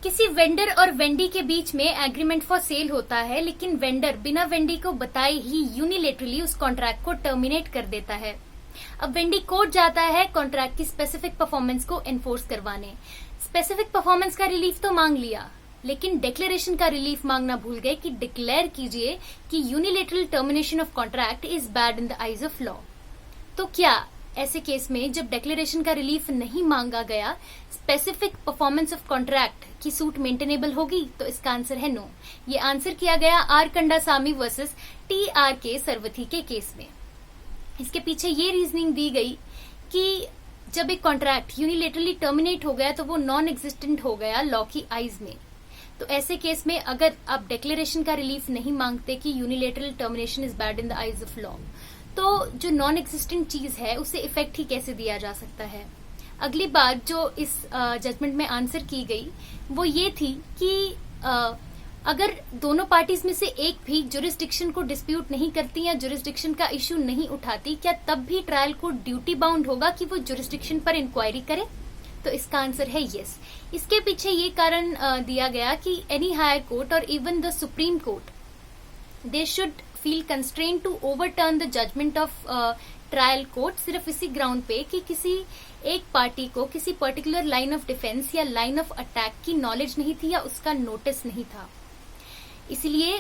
किसी वेंडर और वेंडी के बीच में एग्रीमेंट फॉर सेल होता है, लेकिन वेंडर बिना वेंडी को बताए ही यूनिलेटरली उस कॉन्ट्रैक्ट को टर्मिनेट कर देता है। अब वेंडी कोर्ट जाता है कॉन्ट्रैक्ट की स्पेसिफिक परफॉर्मेंस को एनफोर्स करवाने। स्पेसिफिक परफॉर्मेंस का रिलीफ तो मांग लिया, लेकिन डिक्लेरेशन का रिलीफ मांगना भूल गए कि डिक्लेयर कीजिए कि unilateral termination of contract is bad in the eyes of law. तो क्या ऐसे केस में जब डिक्लेरेशन का रिलीफ नहीं मांगा गया, स्पेसिफिक परफॉर्मेंस ऑफ कॉन्ट्रैक्ट की सूट मेंटेनेबल होगी? तो इसका आंसर है नो। ये आंसर किया गया आर कंडासामी वर्सेस TRK सरवथी के केस में। इसके पीछे ये रीजनिंग दी गई कि जब एक कॉन्ट्रैक्ट यूनिलेटरली टर्मिनेट हो गया तो वो नॉन एग्जिस्टेंट हो गया लॉ की आईज में। तो ऐसे केस में अगर आप डिक्लेरेशन का रिलीफ नहीं मांगते कि unilateral termination is bad in the eyes of law, तो जो नॉन एग्जिस्टेंट चीज है उसे इफेक्ट ही कैसे दिया जा सकता है? अगली बात जो इस जजमेंट में आंसर की गई वो ये थी कि अगर दोनों पार्टीज में से एक भी जुरिस्डिक्शन को डिस्प्यूट नहीं करती या जुरिस्डिक्शन का इश्यू नहीं उठाती, क्या तब भी ट्रायल कोर्ट ड्यूटी बाउंड होगा कि वो जुरिस्डिक्शन पर इंक्वायरी करे? तो इसका आंसर है यस। इसके पीछे ये कारण दिया गया कि एनी हायर कोर्ट और even the supreme court they should feel constrain to overturn the judgement of trial court सिर्फ इसी ग्राउंड पे कि किसी एक पार्टी को किसी पर्टिकुलर लाइन ऑफ डिफेंस या लाइन ऑफ अटैक की नॉलेज नहीं थी या उसका नोटिस नहीं था। इसलिए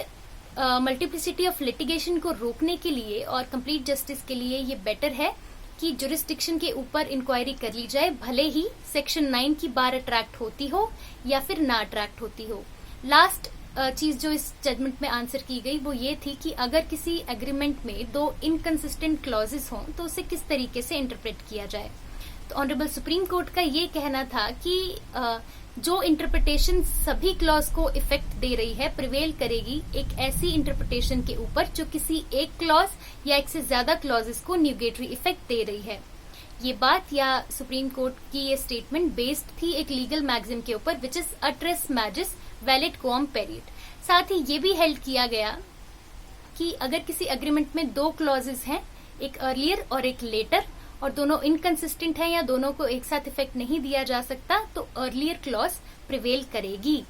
मल्टीप्लिसिटी ऑफ लिटिगेशन को रोकने के लिए और कंप्लीट जस्टिस के लिए ये बेटर है कि जुरिस्डिक्शन के ऊपर इंक्वायरी कर ली जाए, भले ही सेक्शन 9 की बार अट्रैक्ट होती हो या फिर ना अट्रैक्ट होती हो। लास्ट चीज जो इस जजमेंट में आंसर की गई वो ये थी कि अगर किसी एग्रीमेंट में दो इनकंसिस्टेंट क्लॉजेस हों तो उसे किस तरीके से इंटरप्रेट किया जाए। तो ऑनरेबल सुप्रीम कोर्ट का ये कहना था कि जो इंटरप्रिटेशन सभी क्लॉज को इफेक्ट दे रही है प्रिवेल करेगी एक ऐसी इंटरप्रिटेशन के ऊपर जो किसी एक क्लॉज या एक से ज्यादा क्लॉजेस को न्यूगेटरी इफेक्ट दे रही है। ये बात या सुप्रीम कोर्ट की ये स्टेटमेंट बेस्ड थी एक लीगल मैगजिम के ऊपर विच इज अट्रेस मैजिस वैलिड क्वाम पेरिड। साथ ही ये भी हेल्ड किया गया कि अगर किसी एग्रीमेंट में दो क्लॉजेस हैं, एक अर्लियर और एक लेटर, और दोनों इनकंसिस्टेंट हैं या दोनों को एक साथ इफेक्ट नहीं दिया जा सकता, तो अर्लियर क्लॉज प्रिवेल करेगी।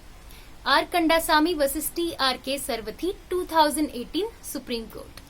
R Kandasamy versus TRK Saravathi 2018 supreme court.